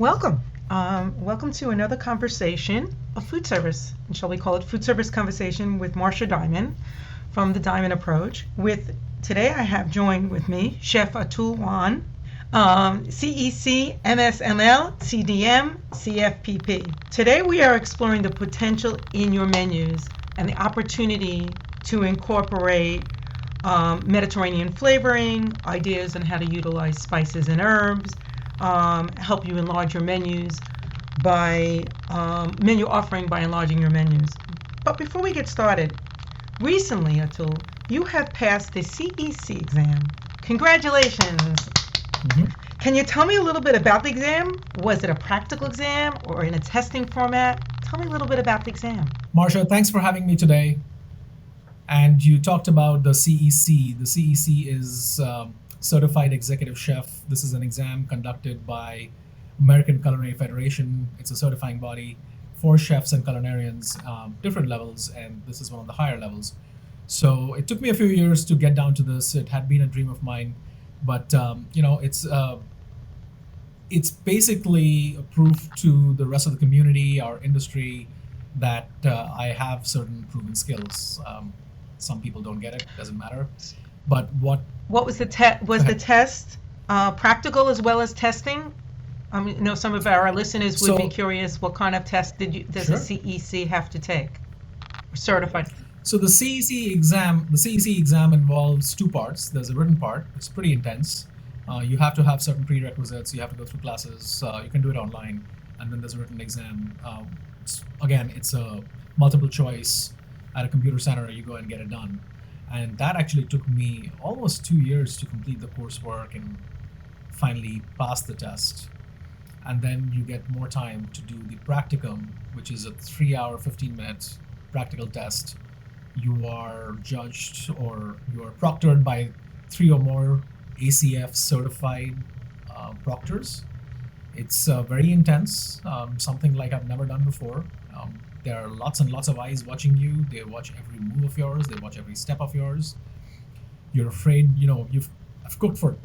Welcome. Welcome to another conversation of food service. And shall we call it Food Service Conversation with Marsha Diamond from the Diamond Approach. With today, I have joined with me Chef Aatul, CEC, MSML, CDM, CFPP. Today, we are exploring the potential in your menus and the opportunity to incorporate Mediterranean flavoring, ideas on how to utilize spices and herbs, help you enlarge your menus by menu offering by enlarging your menus. But before we get started, recently, Aatul, you have passed the CEC exam. Congratulations. Can you tell me a little bit about the exam? Was it a practical exam or in a testing format? Tell me a little bit about the exam. Marsha, thanks for having me today. And you talked about the CEC. The CEC is Certified Executive Chef. This is an exam conducted by American Culinary Federation. It's a certifying body for chefs and culinarians, different levels, and this is one of the higher levels. So it took me a few years to get down to this. It had been a dream of mine, but it's basically a proof to the rest of the community, our industry, that I have certain proven skills. Some people don't get it, doesn't matter. But What was the test? Was the test practical as well as testing? Some of our listeners would be curious. What kind of test does Sure. the CEC have to take? Certified. So the CEC exam involves two parts. There's a written part. It's pretty intense. You have to have certain prerequisites. You have to go through classes. You can do it online, and then there's a written exam. It's a multiple choice at a computer center. You go and get it done, and that actually took me almost 2 years to complete the coursework and finally pass the test. And then you get more time to do the practicum, which is a 3 hour, 15 minute practical test. You are judged or you are proctored by three or more ACF certified proctors. It's very intense, something like I've never done before. There are lots and lots of eyes watching you. They watch every move of yours, they watch every step of yours. You're afraid, I've cooked for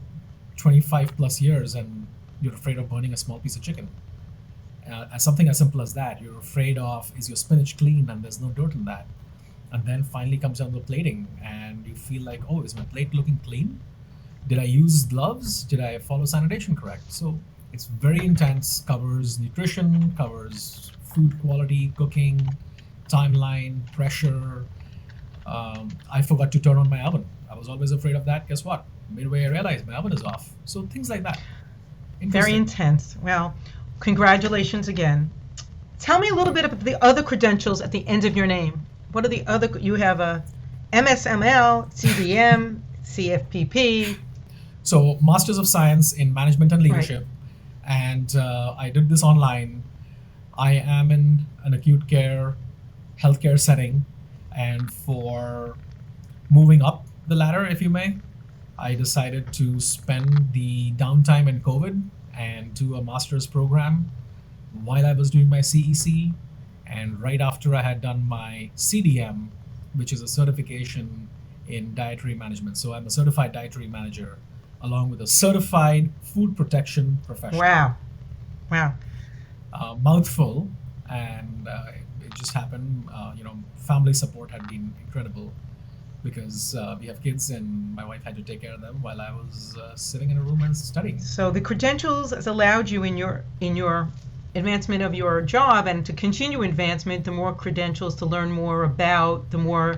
25 plus years and you're afraid of burning a small piece of chicken. As something as simple as that, you're afraid of, is your spinach clean and there's no dirt in that? And then finally comes down to plating and you feel like, oh, is my plate looking clean? Did I use gloves? Did I follow sanitation correct? So it's very intense, covers nutrition, covers food quality, cooking, timeline, pressure. I forgot to turn on my oven. I was always afraid of that. Guess what? Midway I realized my oven is off. So things like that. Very Interesting. intense. Well, congratulations again. Tell me a little bit about the other credentials at the end of your name. What are the other? You have a MSML, CDM, CFPP. So, Masters of Science in Management and Right. Leadership. And I did this online. I am in an acute care healthcare setting. And for moving up the ladder, if you may, I decided to spend the downtime in COVID and do a master's program while I was doing my CEC. And right after I had done my CDM, which is a certification in dietary management. So I'm a certified dietary manager along with a certified food protection professional. Wow. Wow. Mouthful, and it just happened. Family support had been incredible because we have kids, and my wife had to take care of them while I was sitting in a room and studying. So the credentials has allowed you in your advancement of your job and to continue advancement, the more credentials to learn more about, the more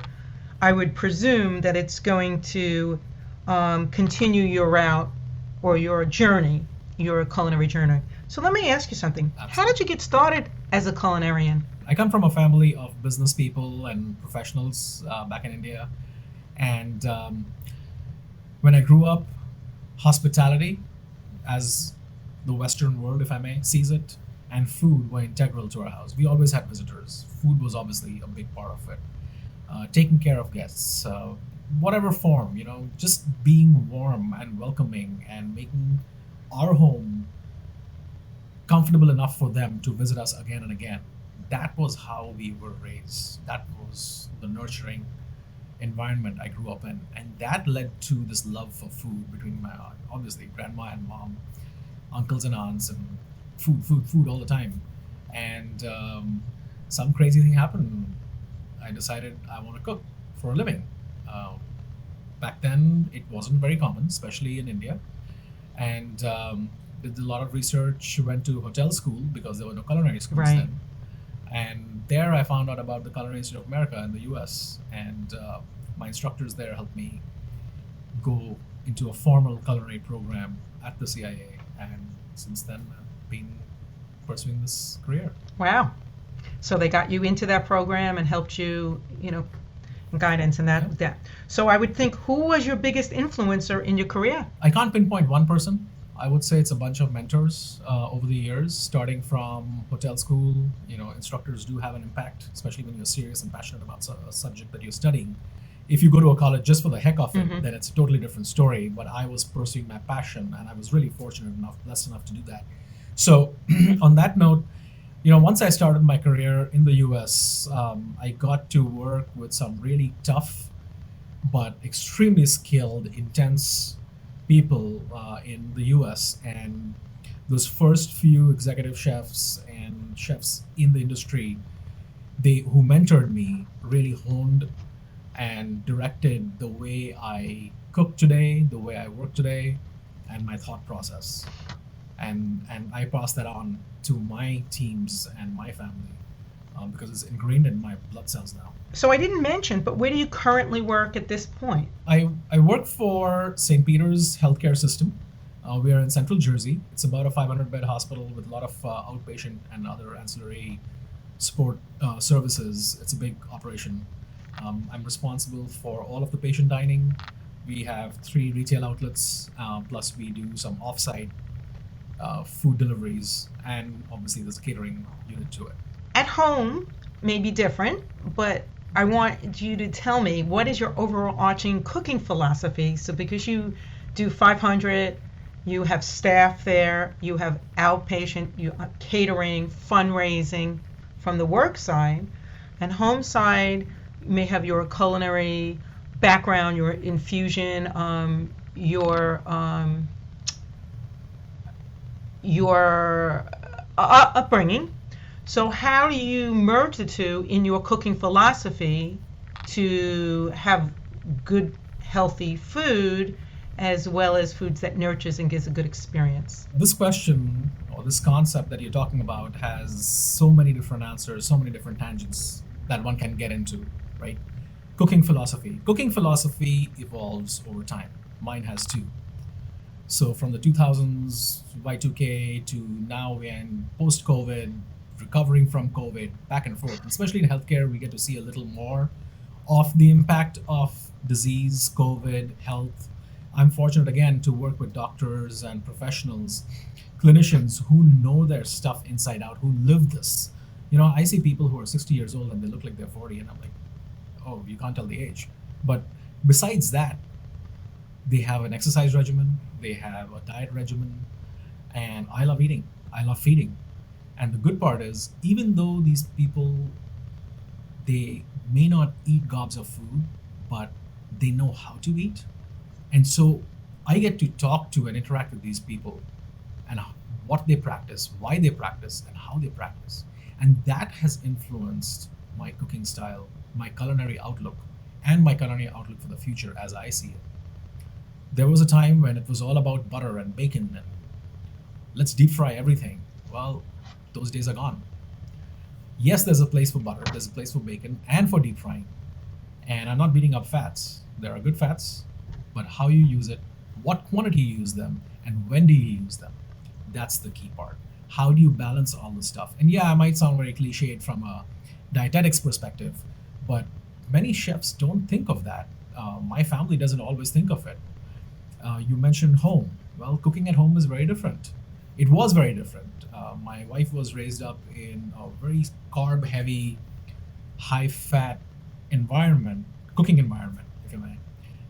I would presume that it's going to continue your route or your journey, your culinary journey. So let me ask you something. How did Absolutely. you get started as a culinarian? I come from a family of business people and professionals back in India, and when I grew up, hospitality, as the Western world, if I may, sees it, and food were integral to our house. We always had visitors. Food was obviously a big part of it. Taking care of guests, whatever form, just being warm and welcoming and making our home comfortable enough for them to visit us again and again. That was how we were raised. That was the nurturing environment I grew up in, and that led to this love for food between my obviously grandma and mom, uncles and aunts, and food all the time. And some crazy thing happened. I decided I want to cook for a living. Uh, Back then, it wasn't very common, especially in India. And did a lot of research, went to hotel school because there were no culinary schools Right. then. And there I found out about the Culinary Institute of America in the US. And my instructors there helped me go into a formal culinary program at the CIA. And since then, I've been pursuing this career. Wow. So they got you into that program and helped you, guidance and Yeah. that. So I would think, who was your biggest influencer in your career? I can't pinpoint one person. I would say it's a bunch of mentors over the years, starting from hotel school. Instructors do have an impact, especially when you're serious and passionate about a subject that you're studying. If you go to a college just for the heck of it, then it's a totally different story. But I was pursuing my passion, and I was really fortunate enough, blessed enough to do that. So, on that note, once I started my career in the US, I got to work with some really tough but extremely skilled, intense people in the US. And those first few executive chefs and chefs in the industry, they who mentored me really honed and directed the way I cook today, the way I work today, and my thought process. And I pass that on to my teams and my family because it's ingrained in my blood cells now. So I didn't mention, but where do you currently work at this point? I work for St. Peter's Healthcare System. We are in Central Jersey. It's about a 500-bed hospital with a lot of outpatient and other ancillary support services. It's a big operation. I'm responsible for all of the patient dining. We have 3 retail outlets, plus we do some offsite food deliveries, and obviously there's a catering unit to it. At home may be different, but I want you to tell me, what is your overarching cooking philosophy? So because you do 500, you have staff there, you have outpatient, you catering, fundraising from the work side, and home side you may have your culinary background, your infusion, your upbringing. So how do you merge the two in your cooking philosophy to have good, healthy food as well as foods that nurtures and gives a good experience? This question or this concept that you're talking about has so many different answers, so many different tangents that one can get into, right? Cooking philosophy. Cooking philosophy evolves over time. Mine has too. So from the 2000s, Y2K, to now we're in post-COVID, recovering from COVID, back and forth. Especially in healthcare, we get to see a little more of the impact of disease, COVID, health. I'm fortunate again to work with doctors and professionals, clinicians who know their stuff inside out, who live this. I see people who are 60 years old and they look like they're 40, and I'm like, oh, you can't tell the age. But besides that, they have an exercise regimen, they have a diet regimen, and I love eating. I love feeding. And the good part is, even though these people, they may not eat gobs of food, but they know how to eat. And so I get to talk to and interact with these people and what they practice, why they practice, and how they practice. And that has influenced my cooking style, my culinary outlook, and my culinary outlook for the future as I see it. There was a time when it was all about butter and bacon and let's deep fry everything. Well, those days are gone. Yes, there's a place for butter, there's a place for bacon, and for deep frying. And I'm not beating up fats. There are good fats, but how you use it, what quantity you use them, and when do you use them? That's the key part. How do you balance all this stuff? And yeah, I might sound very cliched from a dietetics perspective, but many chefs don't think of that. My family doesn't always think of it. You mentioned home. Well, cooking at home is very different. It was very different. My wife was raised up in a very carb heavy, high fat environment, cooking environment, if you may.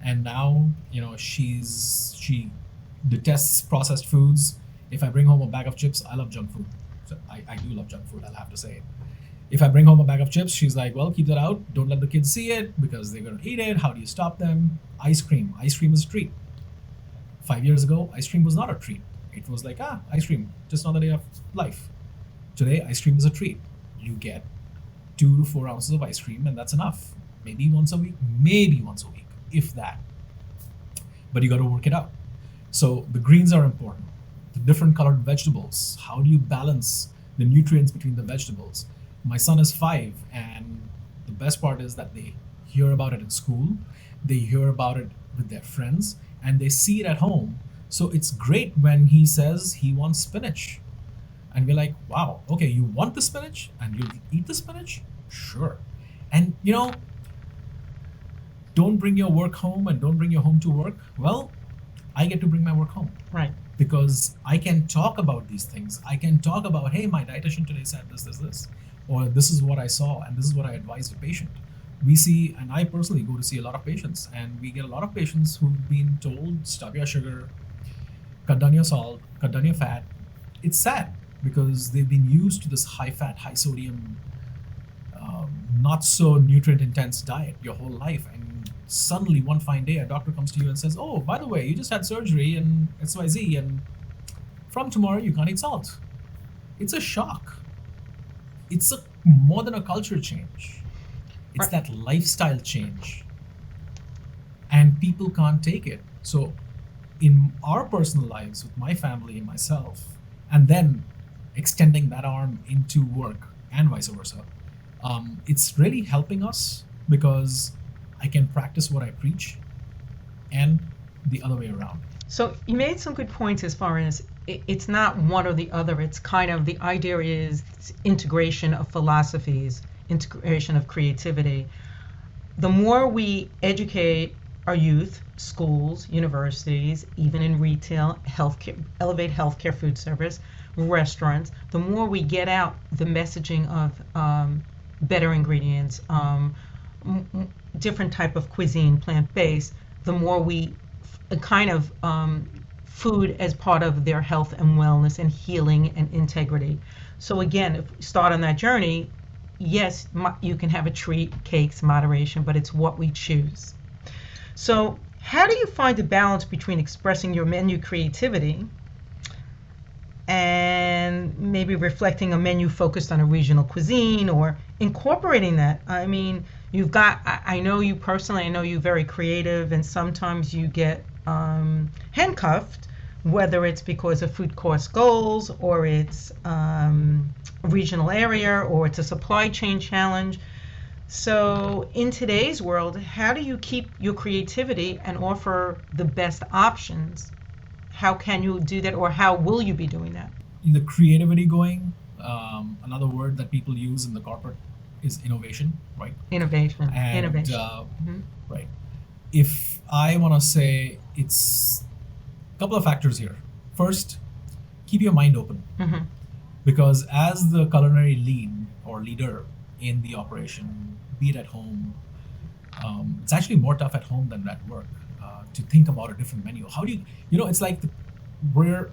And now, she detests processed foods. If I bring home a bag of chips, I love junk food. So I do love junk food, I'll have to say it. If I bring home a bag of chips, she's like, well, keep that out. Don't let the kids see it because they're going to eat it. How do you stop them? Ice cream. Ice cream is a treat. 5 years ago, ice cream was not a treat. It was like, ice cream, just another day of life. Today, ice cream is a treat. You get 2 to 4 ounces of ice cream, and that's enough. Maybe once a week, if that. But you got to work it out. So the greens are important. The different colored vegetables. How do you balance the nutrients between the vegetables? My son is 5, and the best part is that they hear about it in school, they hear about it with their friends, and they see it at home. So it's great when he says he wants spinach. And we're like, wow, okay, you want the spinach and you'll eat the spinach? Sure. And don't bring your work home and don't bring your home to work. Well, I get to bring my work home Right. because I can talk about these things. I can talk about, hey, my dietitian today said this, or this is what I saw and this is what I advised a patient. We see, and I personally go to see a lot of patients, and we get a lot of patients who've been told, stop your sugar, cut down your salt, cut down your fat. It's sad because they've been used to this high fat, high sodium, not so nutrient intense diet your whole life. And suddenly one fine day, a doctor comes to you and says, oh, by the way, you just had surgery and XYZ, and from tomorrow you can't eat salt. It's a shock. It's more than a culture change. It's Right. that lifestyle change. And people can't take it. So in our personal lives with my family and myself, and then extending that arm into work and vice versa, it's really helping us because I can practice what I preach and the other way around. So you made some good points as far as it's not one or the other. It's kind of the idea is integration of philosophies, integration of creativity. The more we educate our youth, schools, universities, even in retail, healthcare, elevate healthcare, food service, restaurants, the more we get out the messaging of better ingredients, different type of cuisine, plant-based, the more we kind of food as part of their health and wellness and healing and integrity. So again, if we start on that journey, yes, you can have a treat, cakes, moderation, but it's what we choose. So how do you find the balance between expressing your menu creativity and maybe reflecting a menu focused on a regional cuisine or incorporating that? I mean, you've got, I know you personally, I know you very creative, and sometimes you get handcuffed, whether it's because of food cost goals or it's a regional area or it's a supply chain challenge. So in today's world, how do you keep your creativity and offer the best options? How can you do that, or how will you be doing that? The creativity going, another word that people use in the corporate is innovation, right? Innovation, And innovation. Mhm. right, if I want to say, it's a couple of factors here. First, keep your mind open, Mhm. because as the culinary lead or leader in the operation, be it at home, it's actually more tough at home than at work, to think about a different menu. How do it's like we're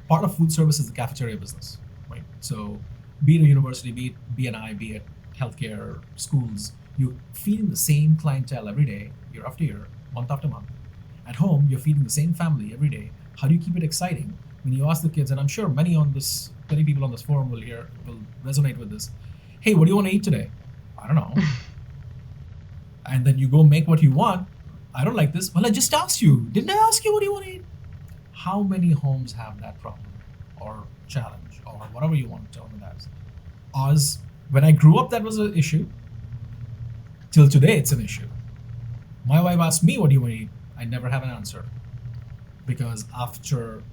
part of food service is the cafeteria business, right? So be it a university, be it BNI, be it healthcare, schools, you're feeding the same clientele every day, year after year, month after month. At home, you're feeding the same family every day. How do you keep it exciting? When you ask the kids, and I'm sure many people on this forum will resonate with this. Hey, what do you want to eat today? I don't know. And then you go make what you want. I don't like this. Well, I just asked you. Didn't I ask you what you want to eat? How many homes have that problem or challenge or whatever you want to tell me that is? Ours, when I grew up, that was an issue. Till today, it's an issue. My wife asked me, what do you want to eat? I never have an answer. Because after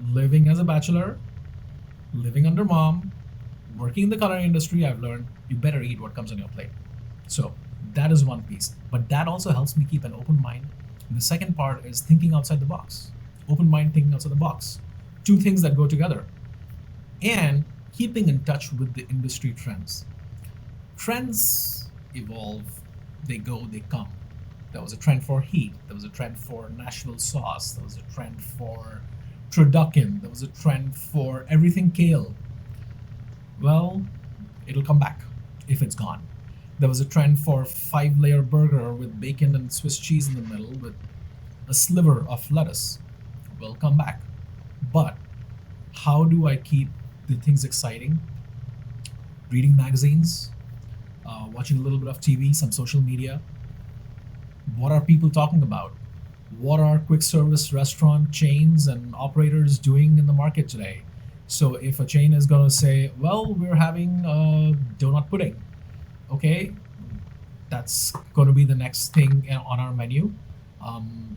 living as a bachelor, living under mom, working in the culinary industry, I've learned you better eat what comes on your plate. So that is one piece. But that also helps me keep an open mind. And the second part is thinking outside the box. Open mind, thinking outside the box. Two things that go together. And keeping in touch with the industry trends. Trends evolve, they go, they come. There was a trend for heat. There was a trend for Nashville sauce. There was a trend for turducken. There was a trend for everything kale. Well, it'll come back if it's gone. There was a trend for 5-layer burger with bacon and Swiss cheese in the middle with a sliver of lettuce. Will come back. But how do I keep the things exciting? Reading magazines, watching a little bit of TV, some social media. What are people talking about? What are quick service restaurant chains and operators doing in the market today? So if a chain is going to say, well, we're having donut pudding, okay, that's going to be the next thing on our menu. Um,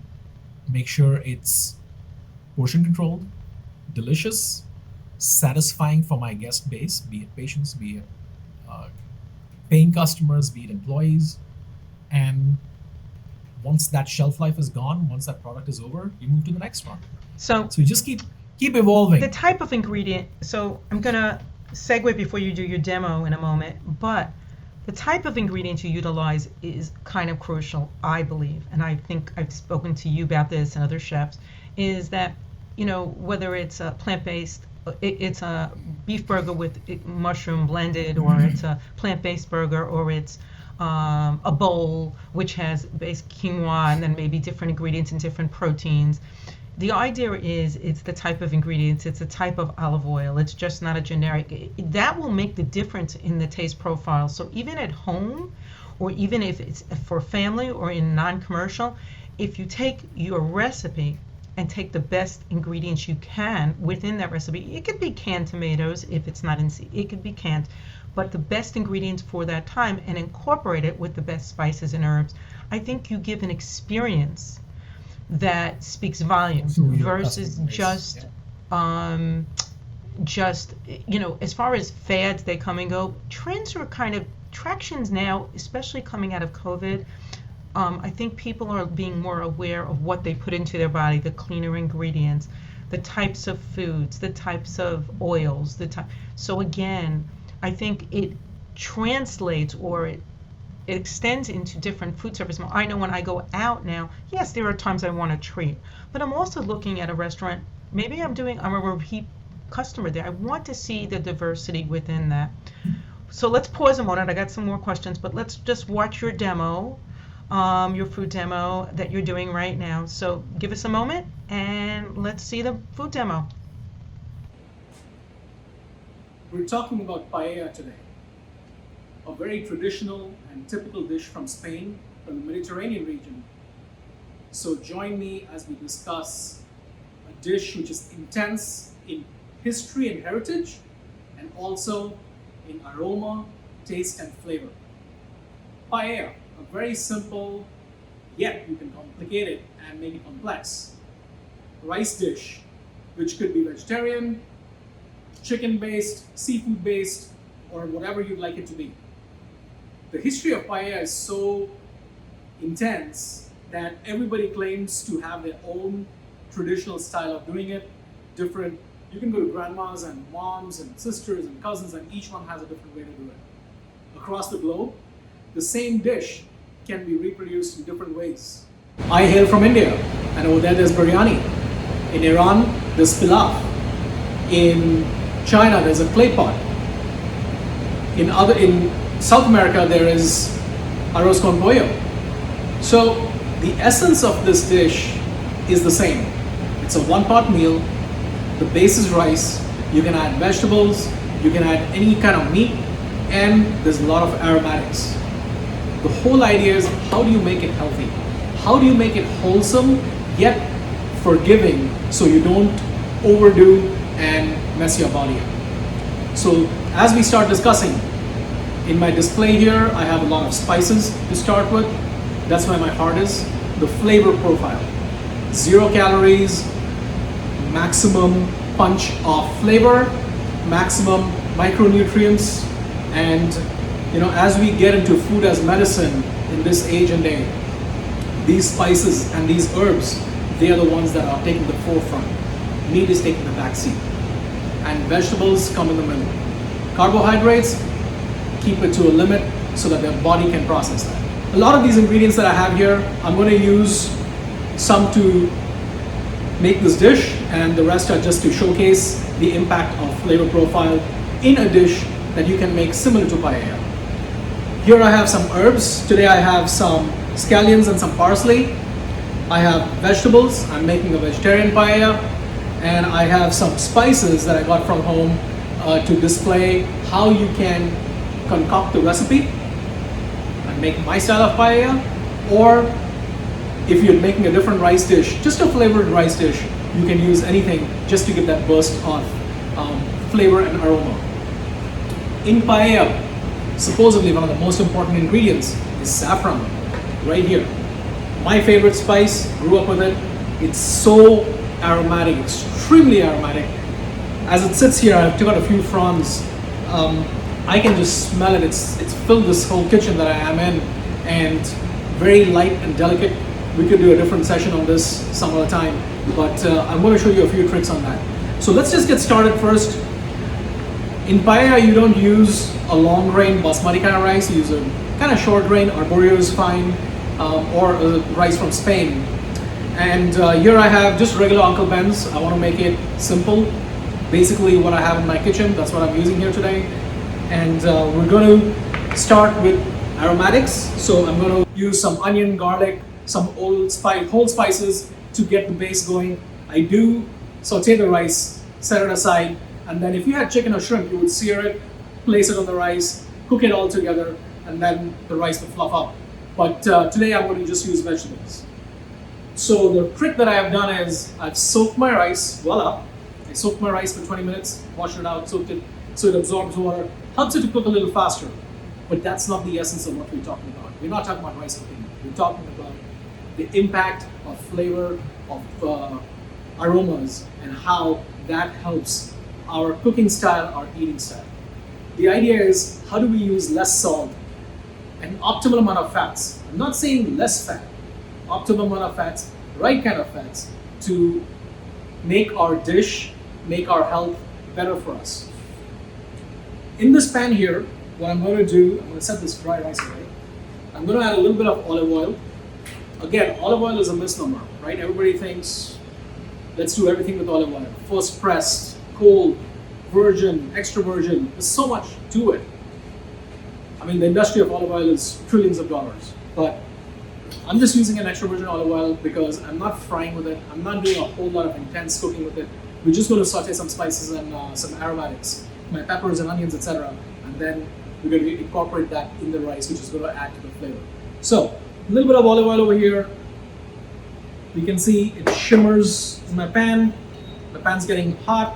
Make sure it's portion controlled, delicious, satisfying for my guest base, be it patients, be it uh, paying customers, be it employees. And once that shelf life is gone, once that product is over, you move to the next one. So So you just keep evolving. the type of ingredient, so I'm going to segue before you do your demo in a moment, but the type of ingredient you utilize is kind of crucial, I believe, and I think I've spoken to you about this and other chefs, is that, whether it's a plant-based, it's a beef burger with mushroom blended, or it's a plant-based burger, or it's a bowl which has base quinoa and then maybe different ingredients and different proteins. The idea is it's the type of ingredients, it's the type of olive oil, it's just not a generic. That will make the difference in the taste profile. So even at home, or even if it's for family or in non-commercial, if you take your recipe and take the best ingredients you can within that recipe, it could be canned tomatoes if it's not in seed, it could be canned, but the best ingredients for that time, and incorporate it with the best spices and herbs, I think you give an experience that speaks volumes versus just as far as fads, they come and go. Trends are kind of tractions now, especially coming out of COVID. I think people are being more aware of what they put into their body, the cleaner ingredients, the types of foods, the types of oils, so again, I think it translates, or it extends into different food service. I know when I go out now, yes, there are times I want a treat, but I'm also looking at a restaurant. Maybe I'm a repeat customer there. I want to see the diversity within that. So let's pause a moment. I got some more questions, but let's just watch your demo, your food demo that you're doing right now. So give us a moment and let's see the food demo. We're talking about paella today, a very traditional and typical dish from Spain, from the Mediterranean region. So join me as we discuss a dish which is intense in history and heritage, and also in aroma, taste, and flavor. Paella, a very simple, yet you can complicate it and make it complex. Rice dish, which could be vegetarian, chicken-based, seafood-based, or whatever you'd like it to be. The history of paella is so intense that everybody claims to have their own traditional style of doing it. Different, you can go to grandmas and moms and sisters and cousins, and each one has a different way to do it. Across the globe, the same dish can be reproduced in different ways. I hail from India, and over there there's biryani. In Iran, there's pilaf. In China, there's a clay pot. In South America, there is arroz con pollo. So the essence of this dish is the same. It's a one-pot meal. The base is rice. You can add vegetables. You can add any kind of meat, and there's a lot of aromatics. The whole idea is, how do you make it healthy? How do you make it wholesome yet forgiving, so you don't overdo and mess your body up? So as we start discussing, in my display here, I have a lot of spices to start with. That's where my heart is. The flavor profile. 0 calories, maximum punch of flavor, maximum micronutrients, and as we get into food as medicine in this age and day, these spices and these herbs, they are the ones that are taking the forefront. Meat is taking the back seat, and vegetables come in the middle. Carbohydrates, keep it to a limit so that the body can process that. A lot of these ingredients that I have here, I'm going to use some to make this dish, and the rest are just to showcase the impact of flavor profile in a dish that you can make similar to paella. Here I have some herbs. Today I have some scallions and some parsley. I have vegetables. I'm making a vegetarian paella. and I have some spices that I got from home to display how you can concoct the recipe and make my style of paella, or if you're making a different rice dish, just a flavored rice dish, you can use anything just to get that burst of flavor and aroma. In paella, supposedly one of the most important ingredients is saffron, right here. My favorite spice, grew up with it. It's so aromatic, extremely aromatic. As it sits here, I've taken a few fronds. I can just smell it. It's filled this whole kitchen that I am in, and very light and delicate. We could do a different session on this some other time, but I'm going to show you a few tricks on that. So let's just get started first. In paella, you don't use a long grain basmati kind of rice. You use a kind of short grain. Arborio is fine, or rice from Spain. And here I have just regular Uncle Ben's. I want to make it simple. Basically what I have in my kitchen, that's what I'm using here today. And we're going to start with aromatics. So I'm going to use some onion, garlic, some whole spices to get the base going. I do saute the rice, set it aside, and then if you had chicken or shrimp, you would sear it, place it on the rice, cook it all together, and then the rice would fluff up. But today I'm going to just use vegetables. So the trick that I have done is I've soaked my rice, voila. I soaked my rice for 20 minutes, washed it out, soaked it so it absorbs water, helps it to cook a little faster. But that's not the essence of what we're talking about. We're not talking about rice cooking. We're talking about the impact of flavor, of aromas, and how that helps our cooking style, our eating style. The idea is, how do we use less salt, an optimal amount of fats? I'm not saying less fat, optimal amount of fats, right kind of fats, to make our dish, make our health better for us. In this pan here, what I'm going to do, I'm going to set this dry rice away. I'm going to add a little bit of olive oil. Again, olive oil is a misnomer, right? Everybody thinks, let's do everything with olive oil. First pressed, cold, virgin, extra virgin. There's so much to it. I mean, the industry of olive oil is trillions of dollars, but I'm just using an extra virgin olive oil because I'm not frying with it. I'm not doing a whole lot of intense cooking with it. We're just going to saute some spices and some aromatics, my peppers and onions, etc. And then we're going to incorporate that in the rice, which is going to add to the flavor. So, a little bit of olive oil over here. You can see it shimmers in my pan. The pan's getting hot.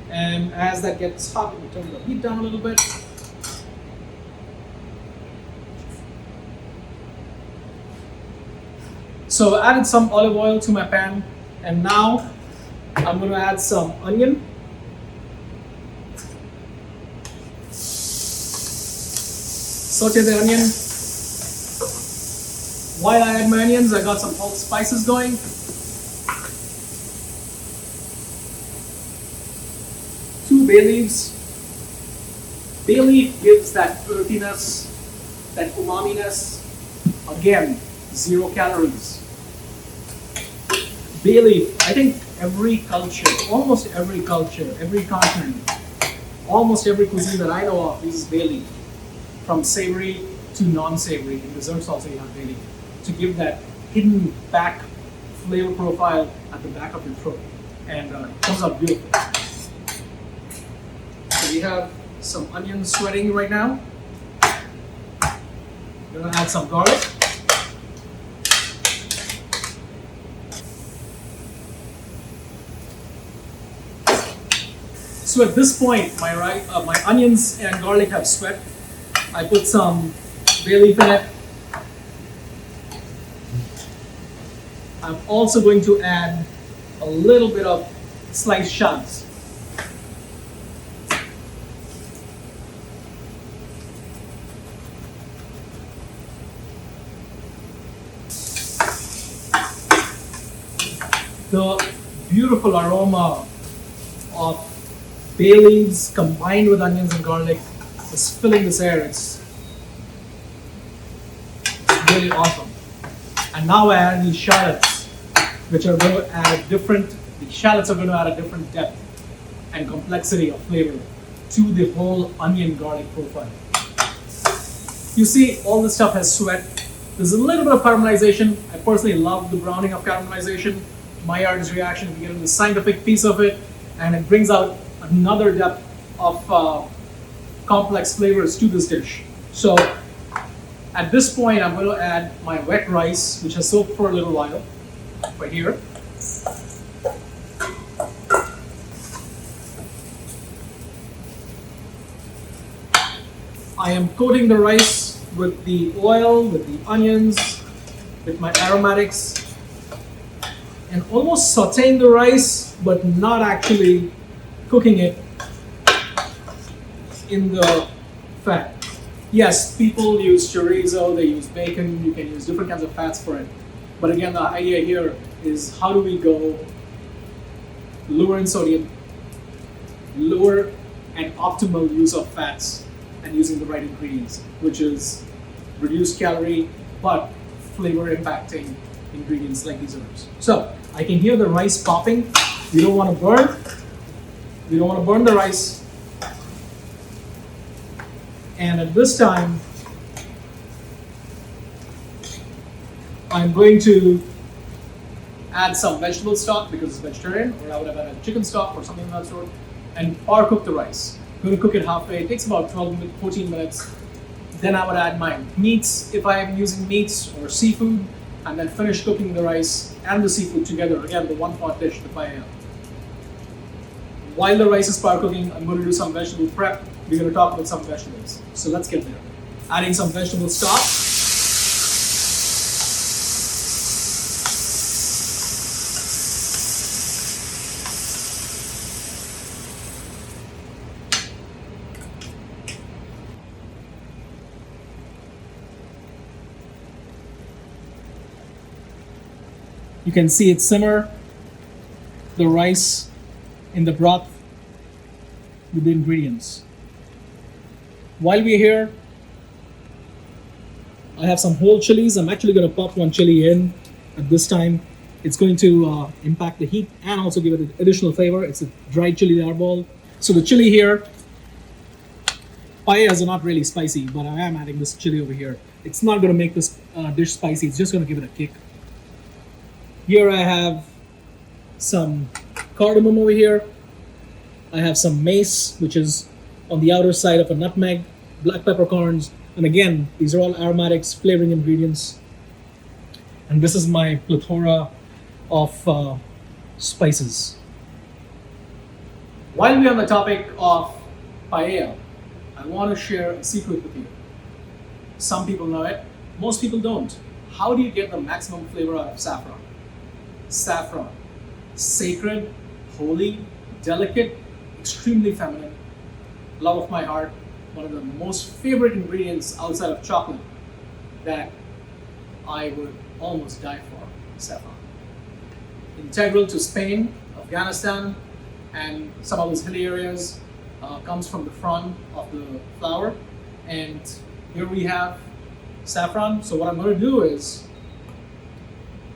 And as that gets hot, we turn the heat down a little bit. So I added some olive oil to my pan, and now I'm going to add some onion. Saute the onion. While I add my onions, I got some whole spices going. Two bay leaves. Bay leaf gives that earthiness, that umami-ness. Again, 0 calories. Bay leaf, I think every culture, almost every culture, every continent, almost every cuisine that I know of uses bay leaf. From savory to non-savory. In desserts also you have bay leaf to give that hidden back flavor profile at the back of your throat. And it comes out beautiful. So we have some onions sweating right now. We're going to add some garlic. So at this point, my onions and garlic have sweat. I put some bay leaf in it. I'm also going to add a little bit of sliced shallots. The beautiful aroma of bay leaves combined with onions and garlic is filling this air. It's really awesome. And now I add these shallots, which are going to add the shallots are going to add a different depth and complexity of flavor to the whole onion garlic profile. You see, all this stuff has sweat. There's a little bit of caramelization. I personally love the browning of caramelization. Maillard's reaction, we get into the scientific piece of it, and it brings out another depth of complex flavors to this dish. So at this point, I'm going to add my wet rice, which has soaked for a little while, right here. I am coating the rice with the oil, with the onions, with my aromatics, and almost sauteing the rice, but not actually cooking it in the fat. Yes, people use chorizo, they use bacon, you can use different kinds of fats for it. But again, the idea here is how do we go lower in sodium, lower and optimal use of fats, and using the right ingredients, which is reduced calorie but flavor impacting ingredients like these herbs. So I can hear the rice popping. We don't want to burn. We don't want to burn the rice. And at this time, I'm going to add some vegetable stock because it's vegetarian, or I would have added chicken stock or something of that sort, and par cook the rice. I'm going to cook it halfway. It takes about 14 minutes. Then I would add my meats if I am using meats or seafood, and then finish cooking the rice and the seafood together. Again, the one-pot dish, the paella. While the rice is par cooking, I'm going to do some vegetable prep. We're going to talk about some vegetables. So let's get there. Adding some vegetable stock. You can see it simmer the rice in the broth with the ingredients. While we're here, I have some whole chilies. I'm actually going to pop one chili in at this time. It's going to impact the heat and also give it additional flavor. It's a dried chili arbol. So the chili here, paellas are not really spicy, but I am adding this chili over here. It's not going to make this dish spicy. It's just going to give it a kick. Here I have some cardamom over here. I have some mace, which is on the outer side of a nutmeg, black peppercorns, and again, these are all aromatics, flavoring ingredients. And this is my plethora of spices. While we're on the topic of paella, I want to share a secret with you. Some people know it, most people don't. How do you get the maximum flavor out of saffron? Saffron, sacred, holy, delicate, extremely feminine, love of my heart, one of the most favorite ingredients outside of chocolate that I would almost die for, saffron. Integral to Spain, Afghanistan, and some of those hilly areas, comes from the frond of the flower. And here we have saffron. So what I'm going to do is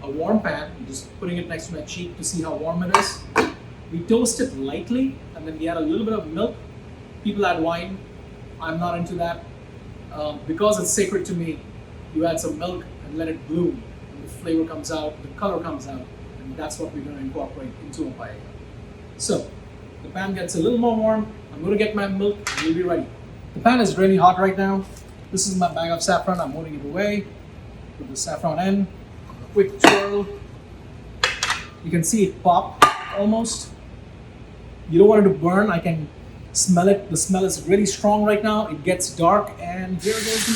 a warm pan, I'm just putting it next to my cheek to see how warm it is. We toast it lightly, and then we add a little bit of milk. People add wine. I'm not into that. Because it's sacred to me, you add some milk and let it bloom. And the flavor comes out, the color comes out, and that's what we're going to incorporate into a paella. So, the pan gets a little more warm. I'm going to get my milk, and we'll be ready. The pan is really hot right now. This is my bag of saffron. I'm holding it away. Put the saffron in. Quick twirl. You can see it pop almost. You don't want it to burn. I can smell it. The smell is really strong right now. It gets dark, and here goes the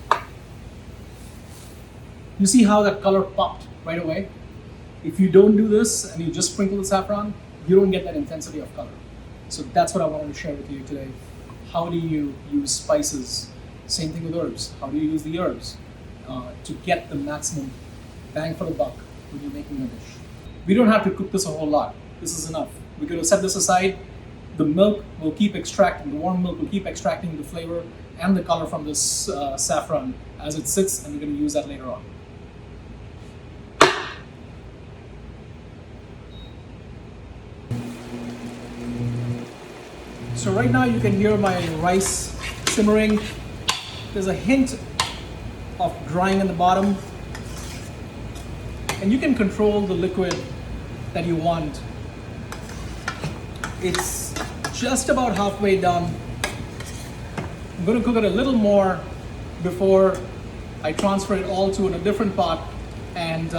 milk. You see how that color popped right away? If you don't do this and you just sprinkle the saffron, you don't get that intensity of color. So that's what I wanted to share with you today. How do you use spices? Same thing with herbs. How do you use the herbs to get the maximum bang for the buck when you're making a dish? We don't have to cook this a whole lot. This is enough. We're going to set this aside. The milk will keep extracting, the warm milk will keep extracting the flavor and the color from this saffron as it sits, and we're going to use that later on. So right now you can hear my rice simmering. There's a hint of drying in the bottom. And you can control the liquid that you want. It's just about halfway done. I'm going to cook it a little more before I transfer it all to a different pot and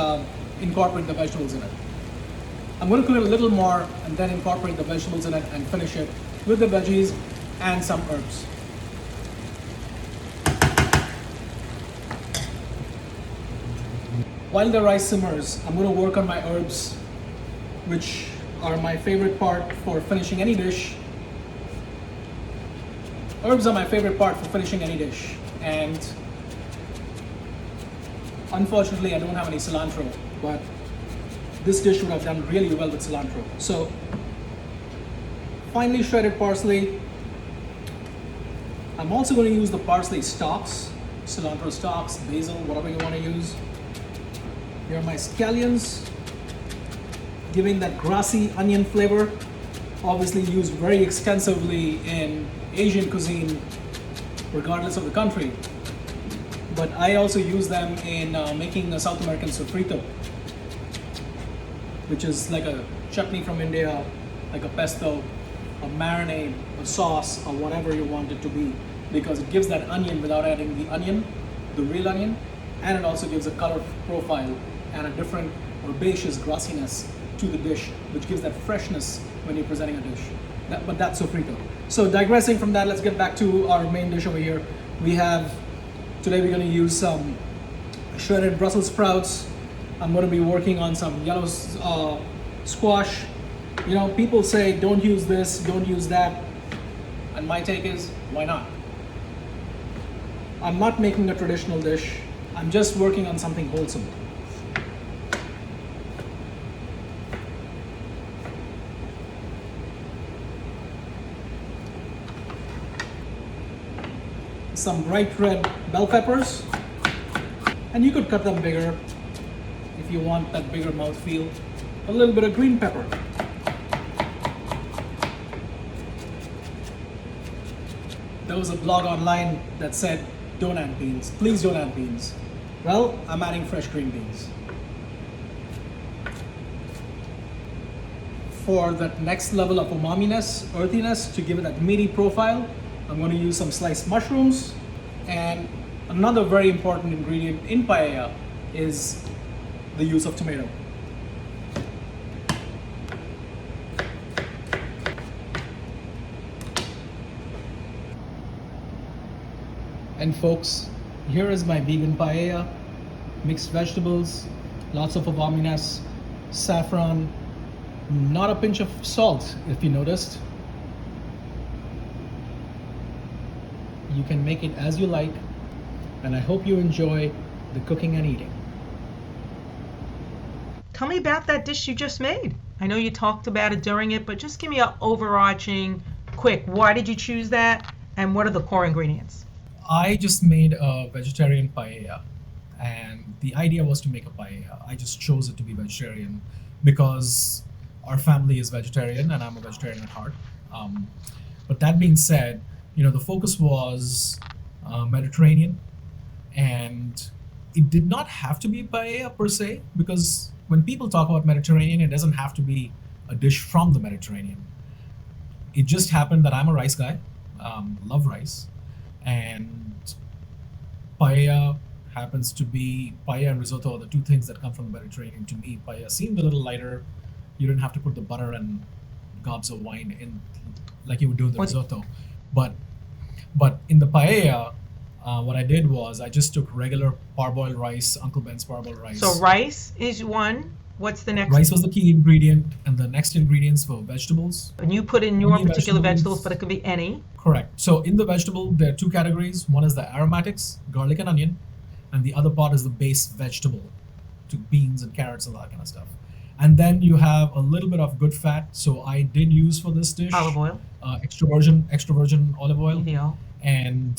incorporate the vegetables in it. I'm going to cook it a little more and then incorporate the vegetables in it and finish it with the veggies and some herbs. While the rice simmers, I'm going to work on my herbs, which are my favorite part for finishing any dish. Herbs are my favorite part for finishing any dish, and unfortunately I don't have any cilantro, but this dish would have done really well with cilantro. So, finely shredded parsley. I'm also going to use the parsley stalks, cilantro stalks, basil, whatever you want to use. Here are my scallions, giving that grassy onion flavor, obviously used very extensively in Asian cuisine, regardless of the country. But I also use them in making a South American sofrito, which is like a chutney from India, like a pesto, a marinade, a sauce, or whatever you want it to be, because it gives that onion without adding the onion, the real onion, and it also gives a color profile and a different herbaceous grassiness to the dish, which gives that freshness when you're presenting a dish. But that's sofrito. So digressing from that, let's get back to our main dish over here. Today we're going to use some shredded Brussels sprouts. I'm going to be working on some yellow squash. You know, people say don't use this, don't use that. And my take is, why not? I'm not making a traditional dish. I'm just working on something wholesome. Some bright red bell peppers, and you could cut them bigger if you want that bigger mouthfeel. A little bit of green pepper. There was a blog online that said, don't add beans, please don't add beans. Well, I'm adding fresh green beans. For that next level of umaminess, earthiness, to give it that meaty profile, I'm going to use some sliced mushrooms, and another very important ingredient in paella is the use of tomato. And folks, here is my vegan paella, mixed vegetables, lots of umaminess, saffron, not a pinch of salt if you noticed. You can make it as you like, and I hope you enjoy the cooking and eating. Tell me about that dish you just made. I know you talked about it during it, but just give me an overarching quick, why did you choose that, and what are the core ingredients? I just made a vegetarian paella, and the idea was to make a paella. I just chose it to be vegetarian because our family is vegetarian and I'm a vegetarian at heart. But that being said, you know, the focus was Mediterranean, and it did not have to be paella per se, because when people talk about Mediterranean, it doesn't have to be a dish from the Mediterranean. It just happened that I'm a rice guy, love rice, and paella happens to be, paella and risotto are the two things that come from the Mediterranean to me. Paella seemed a little lighter. You didn't have to put the butter and gobs of wine in like you would do in the risotto. But in the paella, what I did was I just took regular parboiled rice, Uncle Ben's parboiled rice. So rice is one. What's the next? Rice was the key ingredient, and the next ingredients were vegetables. And you put in your Only particular vegetables. vegetables, but it could be any. Correct. So in the vegetable, there are two categories. One is the aromatics, garlic and onion, and the other part is the base vegetable, to beans and carrots and all that kind of stuff. And then you have a little bit of good fat. So I did use for this dish Olive oil. extra virgin olive oil. Ideal. And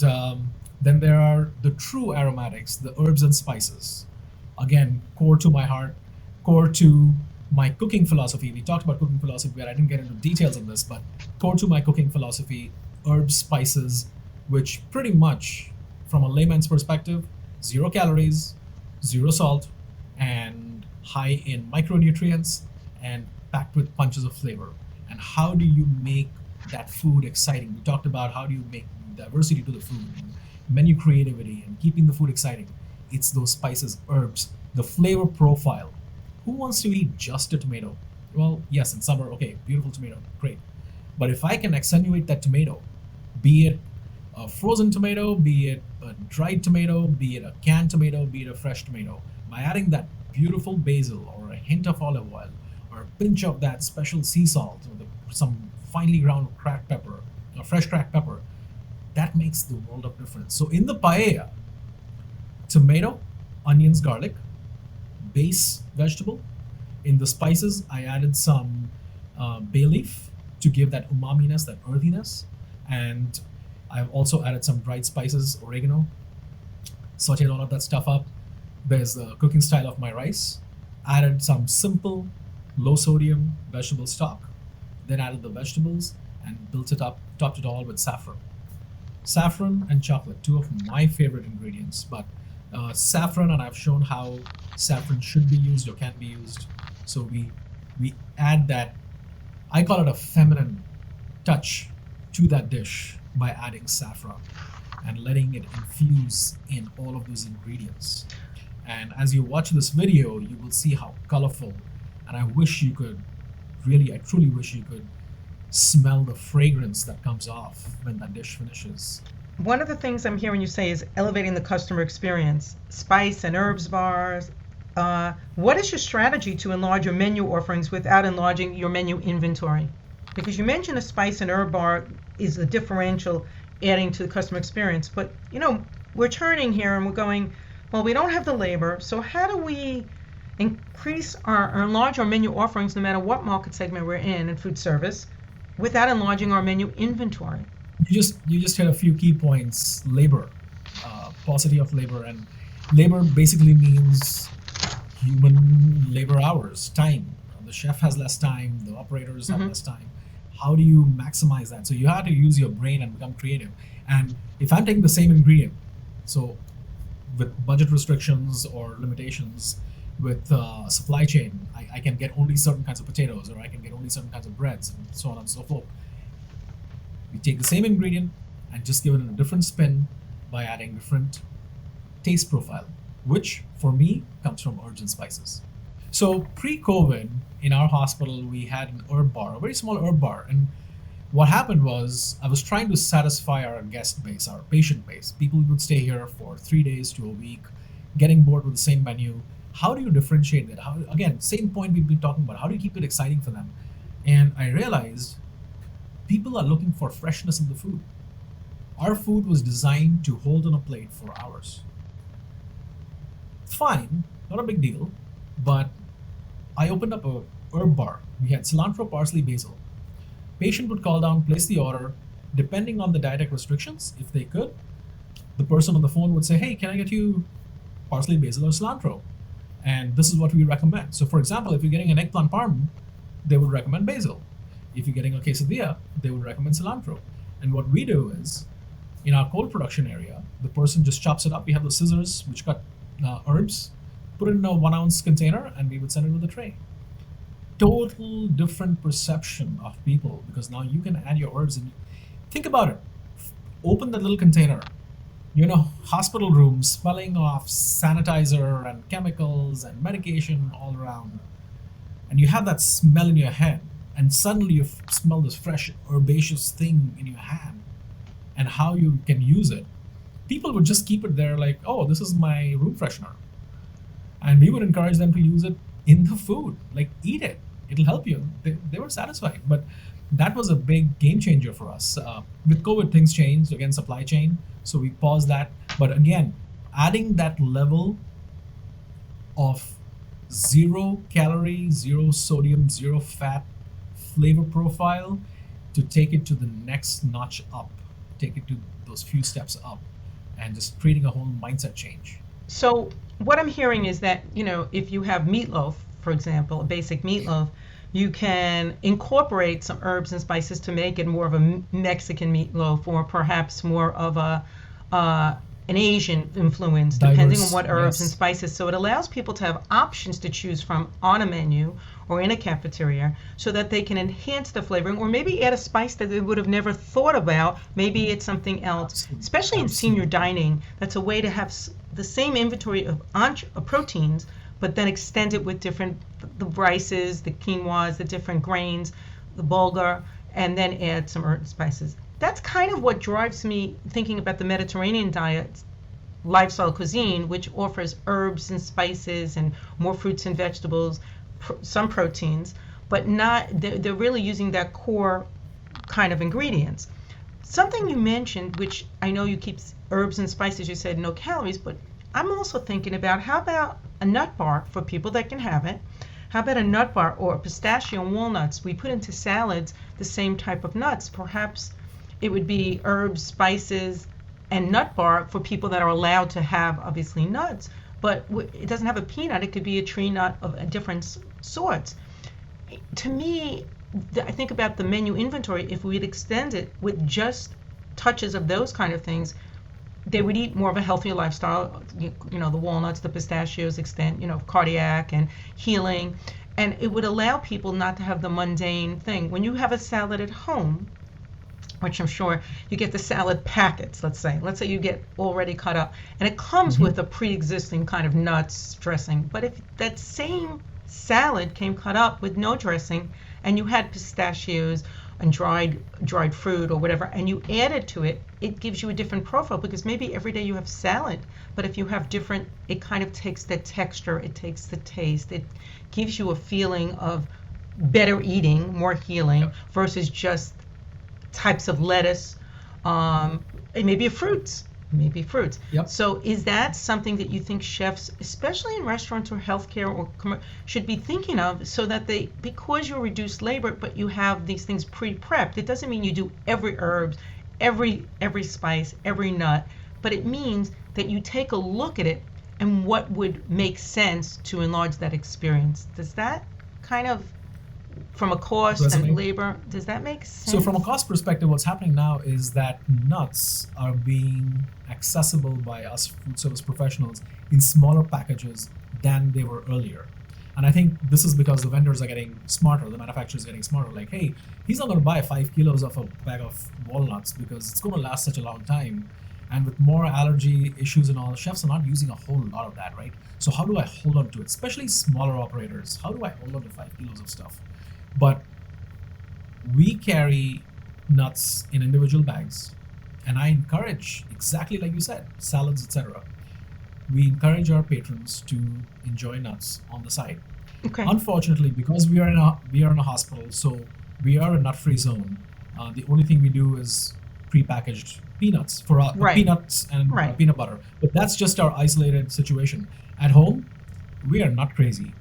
then there are the true aromatics, the herbs and spices. Again, core to my heart, core to my cooking philosophy. We talked about cooking philosophy, but I didn't get into details on this, but core to my cooking philosophy, herbs, spices, which pretty much, from a layman's perspective, 0 calories, 0 salt, and high in micronutrients, and packed with punches of flavor. And how do you make that food exciting? We talked about how do you make diversity to the food, menu creativity, and keeping the food exciting. It's those spices, herbs, the flavor profile. Who wants to eat just a tomato? Well, yes, in summer, okay, beautiful tomato, great. But if I can accentuate that tomato, be it a frozen tomato, be it a dried tomato, be it a canned tomato, be it a fresh tomato, by adding that beautiful basil or a hint of olive oil or a pinch of that special sea salt or some finely ground cracked pepper or fresh cracked pepper, that makes the world of difference. So in the paella, tomato, onions, garlic, base vegetable. In the spices, I added some bay leaf to give that umaminess, that earthiness, and I've also added some dried spices, oregano, sauteed all of that stuff up. There's the cooking style of my rice. Added some simple, low sodium vegetable stock, then added the vegetables and built it up, topped it all with saffron. Saffron and chocolate, two of my favorite ingredients, but saffron, and I've shown how saffron should be used or can be used. So we add that, I call it a feminine touch to that dish by adding saffron and letting it infuse in all of those ingredients. And as you watch this video, you will see how colorful, and I wish you could really, I truly wish you could smell the fragrance that comes off when that dish finishes. One of the things I'm hearing you say is elevating the customer experience, spice and herbs bars. What is your strategy to enlarge your menu offerings without enlarging your menu inventory? Because you mentioned a spice and herb bar is a differential adding to the customer experience, but we're turning here and we're going, well, we don't have the labor, so how do we increase or enlarge our menu offerings no matter what market segment we're in food service without enlarging our menu inventory? You just hit a few key points. Labor, paucity of labor, and labor basically means human labor hours, time. The chef has less time, the operators have less time. How do you maximize that? So you have to use your brain and become creative. And if I'm taking the same ingredient, so with budget restrictions or limitations with supply chain, I can get only certain kinds of potatoes, or I can get only certain kinds of breads, and so on and so forth. We take the same ingredient and just give it a different spin by adding different taste profile, which for me comes from herbs and spices. So pre-COVID, in our hospital, we had an herb bar, a very small herb bar. And what happened was I was trying to satisfy our guest base, our patient base. People would stay here for 3 days to a week, getting bored with the same menu. How do you differentiate that? How, again, same point we've been talking about. How do you keep it exciting for them? And I realized people are looking for freshness in the food. Our food was designed to hold on a plate for hours. Fine, not a big deal, but I opened up a herb bar. We had cilantro, parsley, basil. Patient would call down, place the order. Depending on the dietetic restrictions, if they could, the person on the phone would say, hey, can I get you parsley, basil, or cilantro? And this is what we recommend. So for example, if you're getting an eggplant parm, they would recommend basil. If you're getting a quesadilla, they would recommend cilantro. And what we do is, in our cold production area, the person just chops it up. We have the scissors which cut herbs, put it in a 1 ounce container, and we would send it with a tray. Total different perception of people, because now you can add your herbs. And think about it. Open that little container. Hospital room smelling of sanitizer and chemicals and medication all around. And you have that smell in your head. And suddenly you smell this fresh herbaceous thing in your hand and how you can use it. People would just keep it there like, oh, this is my room freshener. And we would encourage them to use it in the food, like eat it. It'll help you. They were satisfied. But that was a big game changer for us. With COVID, things changed, again, supply chain. So we paused that. But again, adding that level of 0 calorie, 0 sodium, 0 fat flavor profile to take it to the next notch up, take it to those few steps up, and just creating a whole mindset change. So what I'm hearing is that, if you have meatloaf, for example, a basic meatloaf, you can incorporate some herbs and spices to make it more of a Mexican meatloaf, or perhaps more of a an Asian influence, depending on Diverse, what herbs and yes. spices. So it allows people to have options to choose from on a menu or in a cafeteria so that they can enhance the flavoring or maybe add a spice that they would have never thought about. Maybe it's something else, Absolutely. especially in senior Absolutely. dining. That's a way to have the same inventory of proteins, but then extend it with different the rices, the quinoas, the different grains, the bulgur, and then add some herb spices. That's kind of what drives me thinking about the Mediterranean diet lifestyle cuisine, which offers herbs and spices and more fruits and vegetables, some proteins, but not, they're really using that core kind of ingredients. Something you mentioned, which I know you keep herbs and spices, you said no calories, but I'm also thinking about how about a nut bar for people that can have it? How about a nut bar or pistachio and walnuts? We put into salads the same type of nuts. Perhaps it would be herbs, spices, and nut bar for people that are allowed to have obviously nuts, but it doesn't have a peanut. It could be a tree nut of a different sorts. To me, I think about the menu inventory. If we'd extend it with just touches of those kind of things, they would eat more of a healthier lifestyle. The walnuts, the pistachios, extend, cardiac and healing. And it would allow people not to have the mundane thing. When you have a salad at home, which I'm sure you get the salad packets, let's say. Let's say you get already cut up, and it comes Hmm. with a pre-existing kind of nuts dressing. But if that same salad came cut up with no dressing, and you had pistachios and dried fruit or whatever, and you added to it, it gives you a different profile because maybe every day you have salad, but if you have different, it kind of takes the texture, it takes the taste, it gives you a feeling of better eating, more healing Yep. versus just types of lettuce, and maybe fruits, maybe fruits. Yep. So is that something that you think chefs, especially in restaurants or healthcare or should be thinking of so that they, because you reduce labor, but you have these things pre-prepped, it doesn't mean you do every herb, every spice, every nut, but it means that you take a look at it and what would make sense to enlarge that experience. Does that kind of, from a cost and Resonate. labor, does that make So from a sense? cost perspective, what's happening now is that nuts are being accessible by us food service professionals in smaller packages than they were earlier. And I think this is because the vendors are getting smarter, the manufacturers are getting smarter. Like, hey, he's not going to buy 5 kilos of a bag of walnuts because it's going to last such a long time. And with more allergy issues and all, chefs are not using a whole lot of that, right? So how do I hold on to it? Especially smaller operators. How do I hold on to 5 kilos of stuff? But we carry nuts in individual bags, and I encourage, exactly like you said, salads, etc. We encourage our patrons to enjoy nuts on the side. Okay. Unfortunately, because we are in a hospital, so we are a nut-free zone. The only thing we do is prepackaged peanuts for Right. peanuts and Right. peanut butter. But that's just our isolated situation. At home, we are not crazy.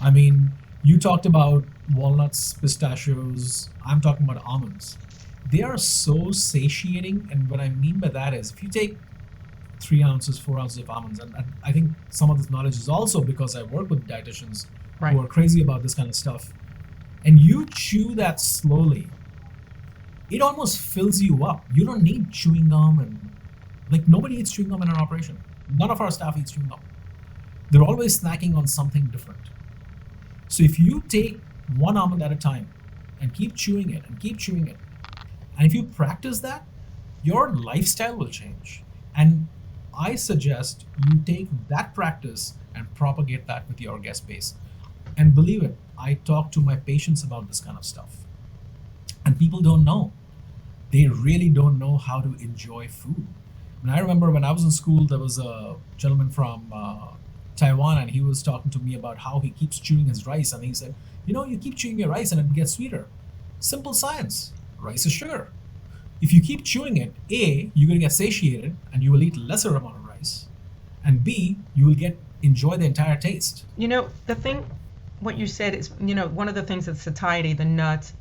I mean, you talked about walnuts, pistachios. I'm talking about almonds. They are so satiating, and what I mean by that is, if you take 3 ounces, 4 ounces of almonds. And I think some of this knowledge is also because I work with dietitians who Right. are crazy about this kind of stuff. And you chew that slowly, it almost fills you up. You don't need chewing gum, and like nobody eats chewing gum in an operation. None of our staff eats chewing gum. They're always snacking on something different. So if you take one almond at a time and keep chewing it and keep chewing it, and if you practice that, your lifestyle will change. And I suggest you take that practice and propagate that with your guest base. And believe it, I talk to my patients about this kind of stuff. And people don't know. They really don't know how to enjoy food. And I remember when I was in school, there was a gentleman from Taiwan, and he was talking to me about how he keeps chewing his rice. And he said, you keep chewing your rice and it gets sweeter. Simple science. Rice is sugar. If you keep chewing it, A, you're going to get satiated and you will eat lesser amount of rice. And B, you will get enjoy the entire taste. The thing, what you said is, one of the things that's satiety, the nuts,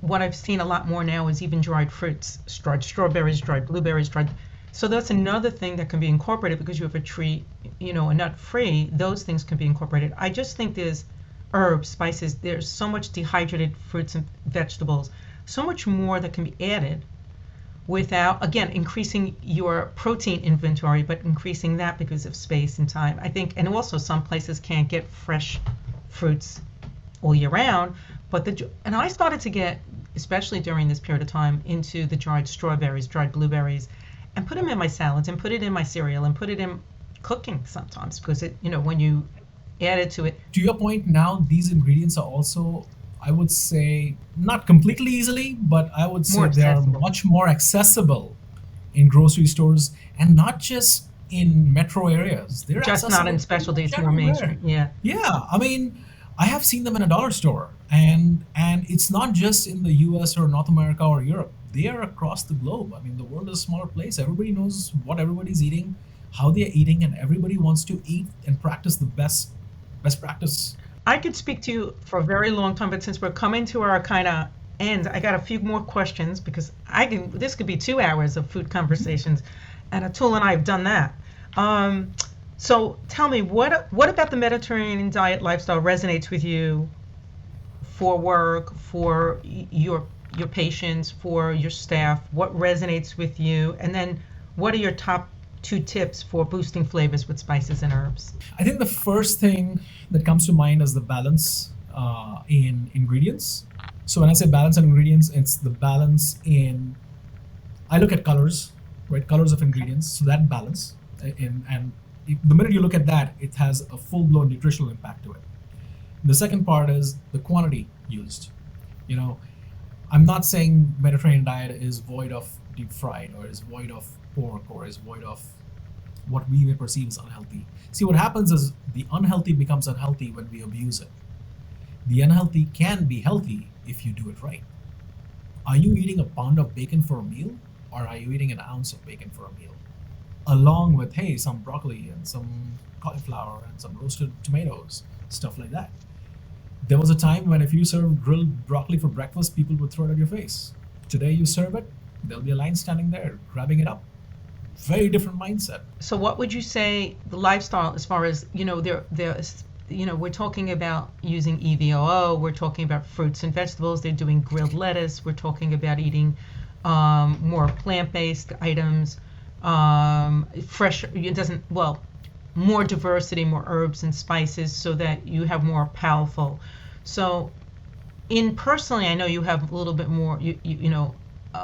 what I've seen a lot more now is even dried fruits, dried strawberries, dried blueberries, dried. So that's another thing that can be incorporated because you have a tree, a nut free, those things can be incorporated. I just think there's herbs, spices, there's so much dehydrated fruits and vegetables, so much more that can be added without, again, increasing your protein inventory, but increasing that because of space and time. I think, and also some places can't get fresh fruits all year round, but and I started to get, especially during this period of time, into the dried strawberries, dried blueberries, and put them in my salads and put it in my cereal and put it in cooking sometimes because it, when you add it to it. To your point, now these ingredients are also, I would say, not completely easily, but I would say More they are accessible. much more accessible in grocery stores and not just in metro areas. They're Just not in accessible pretty specialties, much more everywhere. mainstream. Yeah. Yeah, I mean, I have seen them in a dollar store, and it's not just in the U.S. or North America or Europe. They are across the globe. I mean, the world is a smaller place. Everybody knows what everybody's eating, how they're eating, and everybody wants to eat and practice the best practice. I could speak to you for a very long time, but since we're coming to our kind of end, I got a few more questions because this could be 2 hours of food conversations, and Atul and I have done that. Um, so tell me, what about the Mediterranean diet lifestyle resonates with you for work, for your patients, for your staff? What resonates with you? And then what are your top two tips for boosting flavors with spices and herbs? I think the first thing that comes to mind is the balance in ingredients. So when I say balance in ingredients, it's the balance in. I look at colors, right? Colors of ingredients, so that balance, and the minute you look at that, it has a full-blown nutritional impact to it. The second part is the quantity used. You know, I'm not saying Mediterranean diet is void of deep fried or is void of pork or is void of what we may perceive as unhealthy. See, what happens is the unhealthy becomes unhealthy when we abuse it. The unhealthy can be healthy if you do it right. Are you eating a pound of bacon for a meal, or are you eating an ounce of bacon for a meal? Along with, hey, some broccoli and some cauliflower and some roasted tomatoes, stuff like that. There was a time when if you served grilled broccoli for breakfast, people would throw it at your face. Today you serve it, there'll be a line standing there grabbing it up. Very different mindset. So what would you say the lifestyle as far as, there's, we're talking about using EVOO, we're talking about fruits and vegetables, they're doing grilled lettuce, we're talking about eating more plant-based items, fresh, it doesn't, well, more diversity, more herbs and spices so that you have more powerful. So in personally, I know you have a little bit more,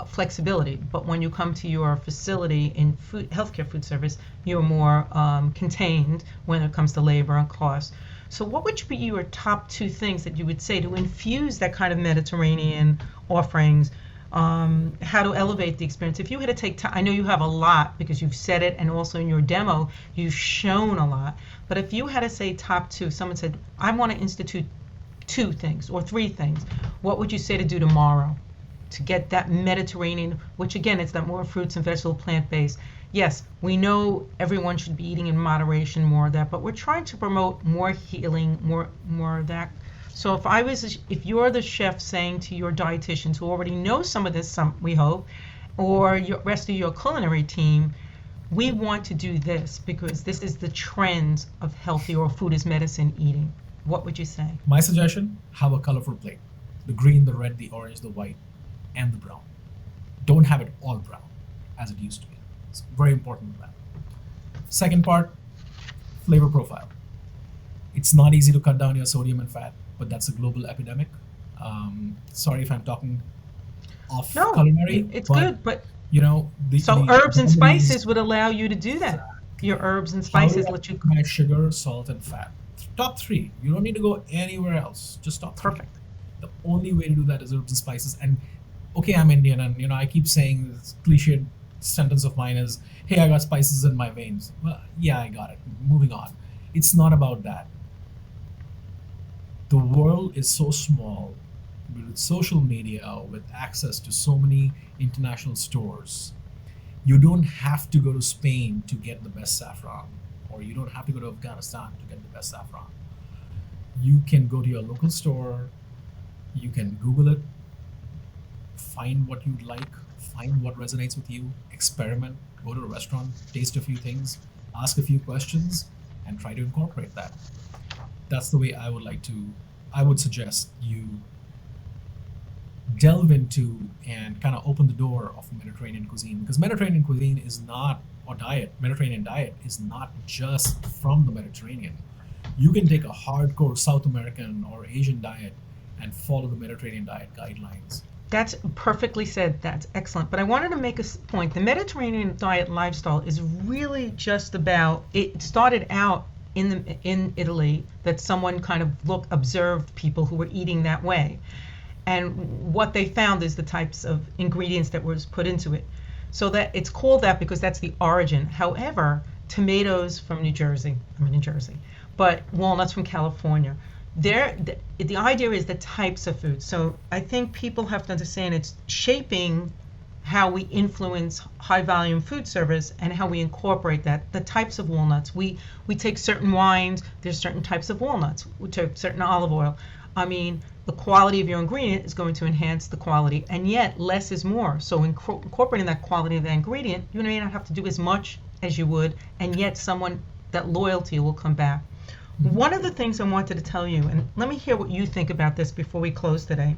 flexibility, but when you come to your facility in healthcare food service, you're more contained when it comes to labor and cost. So what would be your top two things that you would say to infuse that kind of Mediterranean offerings? How to elevate the experience? If you had to take time, I know you have a lot because you've said it, and also in your demo, you've shown a lot. But if you had to say top two, someone said, I want to institute two things or three things, what would you say to do tomorrow to get that Mediterranean, which again, it's that more fruits and vegetable plant-based. Yes, we know everyone should be eating in moderation more of that, but we're trying to promote more healing, more of that. So if you're the chef saying to your dietitians who already know some of this, we hope, or your rest of your culinary team, we want to do this because this is the trend of healthy or food as medicine eating. What would you say? My suggestion, have a colorful plate. The green, the red, the orange, the white, and the brown. Don't have it all brown as it used to be. It's very important for that. Second part, flavor profile. It's not easy to cut down your sodium and fat, but that's a global epidemic. Sorry if I'm talking off No, culinary, it's but good, but so the herbs and remedies. spices would allow you to do that. Your Exactly. herbs and How do spices I let you. my sugar, salt, and fat? Top three. You don't need to go anywhere else. Just top three. Perfect. The only way to do that is herbs and spices. And okay, I'm Indian, and I keep saying this cliched sentence of mine is, "Hey, I got spices in my veins." Well, yeah, I got it. Moving on. It's not about that. The world is so small with social media, with access to so many international stores. You don't have to go to Spain to get the best saffron, or you don't have to go to Afghanistan to get the best saffron. You can go to your local store, you can Google it, find what you'd like, find what resonates with you, experiment, go to a restaurant, taste a few things, ask a few questions, and try to incorporate that. That's the way I would suggest you delve into and kind of open the door of Mediterranean cuisine, because Mediterranean cuisine is not, or diet, Mediterranean diet is not just from the Mediterranean. You can take a hardcore South American or Asian diet and follow the Mediterranean diet guidelines. That's perfectly said. That's excellent. But I wanted to make a point. The Mediterranean diet lifestyle is really just about. It started out in Italy, that someone kind of observed people who were eating that way, and what they found is the types of ingredients that was put into it. So that it's called that because that's the origin. However, tomatoes from New Jersey, but walnuts from California. The idea is the types of food. So I think people have to understand it's shaping how we influence high volume food service and how we incorporate that. The types of walnuts. We take certain wines, there's certain types of walnuts. We take certain olive oil. I mean, the quality of your ingredient is going to enhance the quality, and yet less is more. So incorporating that quality of the ingredient, you may not have to do as much as you would, and yet that loyalty will come back. One of the things I wanted to tell you, and let me hear what you think about this before we close today.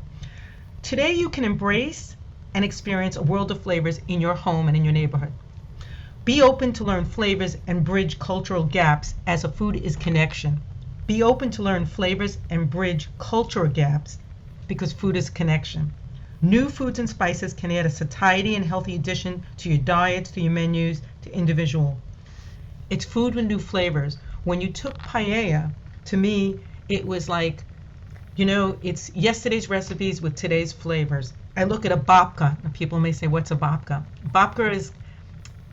Today you can embrace and experience a world of flavors in your home and in your neighborhood. Be open to learn flavors and bridge cultural gaps, as a food is connection. Be open to learn flavors and bridge cultural gaps, because food is connection. New foods and spices can add a satiety and healthy addition to your diets, to your menus, to individual. It's food with new flavors. When you took paella, to me, it was like, it's yesterday's recipes with today's flavors. I look at a babka, and people may say, what's a babka? Babka is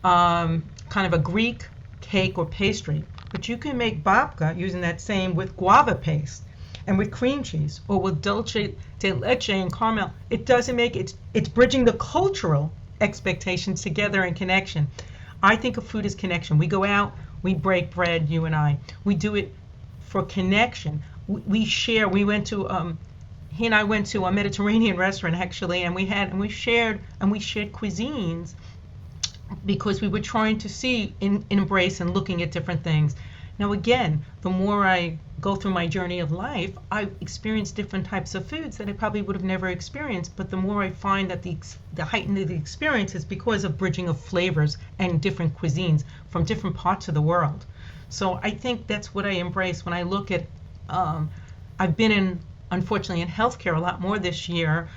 kind of a Greek cake or pastry, but you can make babka using that same with guava paste and with cream cheese, or with dulce de leche and caramel. It doesn't make it, it's bridging the cultural expectations together in connection. I think of food as connection. We go out, we break bread, you and I. We do it for connection. We share. He and I went to a Mediterranean restaurant actually, and we shared cuisines, because we were trying to see, embrace and looking at different things. Now again, the more I go through my journey of life, I experience different types of foods that I probably would have never experienced. But the more I find that the heightened of the experience is because of bridging of flavors and different cuisines from different parts of the world. So I think that's what I embrace when I look at. I've been unfortunately in healthcare a lot more this year,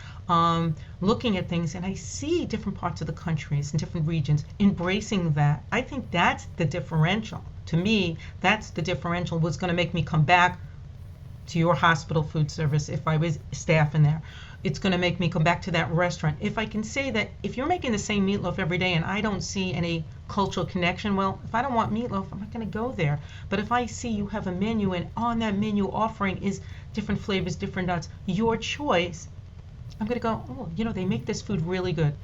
looking at things, and I see different parts of the countries and different regions embracing that. I think that's the differential. To me, that's the differential. What's going to make me come back to your hospital food service if I was staff in there. It's going to make me come back to that restaurant. If I can say that if you're making the same meatloaf every day and I don't see any cultural connection, well, if I don't want meatloaf, I'm not going to go there. But if I see you have a menu, and on that menu offering is different flavors, different nuts, your choice, I'm going to go, oh, they make this food really good.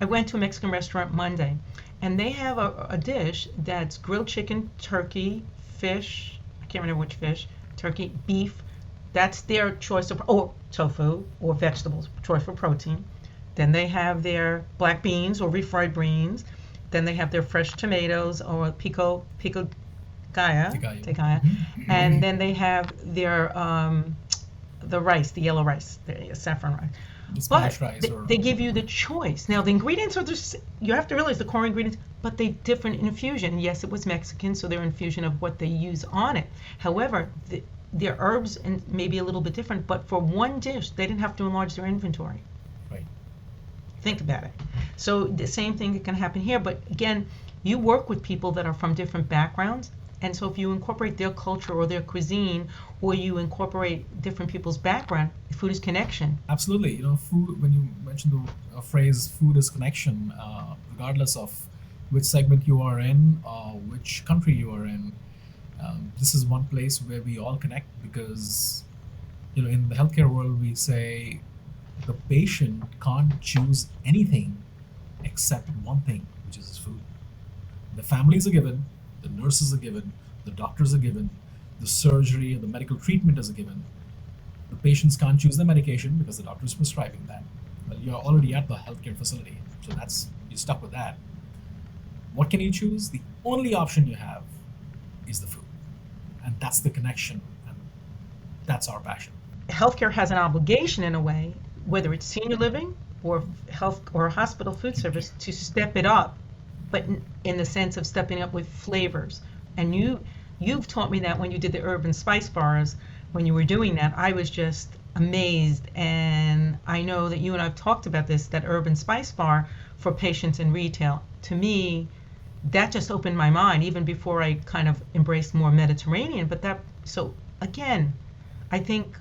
I went to a Mexican restaurant Monday, and they have a dish that's grilled chicken, turkey, fish, I can't remember which fish, turkey, beef. That's their choice of, or tofu or vegetables, choice for protein. Then they have their black beans or refried beans. Then they have their fresh tomatoes or pico gaya, and then they have their the rice, the yellow rice, the saffron rice. But they give you the choice. Now the ingredients are just, you have to realize the core ingredients, but they different in infusion. Yes, it was Mexican, so their infusion of what they use on it. However, their herbs and maybe a little bit different, but for one dish, they didn't have to enlarge their inventory. Right. Think about it. So the same thing can happen here, but again, you work with people that are from different backgrounds, and so if you incorporate their culture or their cuisine, or you incorporate different people's background, food is connection. Absolutely. Food, when you mentioned the phrase food is connection, regardless of which segment you are in, which country you are in, this is one place where we all connect, because, in the healthcare world, we say the patient can't choose anything except one thing, which is food. The families are given, the nurses are given, the doctors are given, the surgery and the medical treatment is a given. The patients can't choose the medication because the doctor is prescribing that. Well, you're already at the healthcare facility, so you're stuck with that. What can you choose? The only option you have is the food, and that's the connection, and that's our passion. Healthcare has an obligation in a way, whether it's senior living or health or hospital food service, to step it up, but in the sense of stepping up with flavors. And you've taught me that when you did the urban spice bars, when you were doing that, I was just amazed. And I know that you and I've talked about this, that urban spice bar for patients in retail. To me, that just opened my mind even before I kind of embraced more Mediterranean. But that, so again, I think,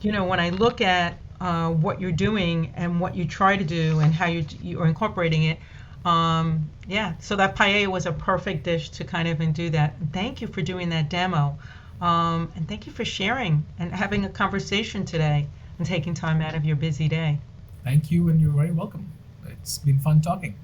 when I look at what you're doing and what you try to do and how you're incorporating it, yeah, so that paella was a perfect dish to kind of do that. Thank you for doing that demo. And thank you for sharing and having a conversation today and taking time out of your busy day. Thank you, and you're very welcome. It's been fun talking.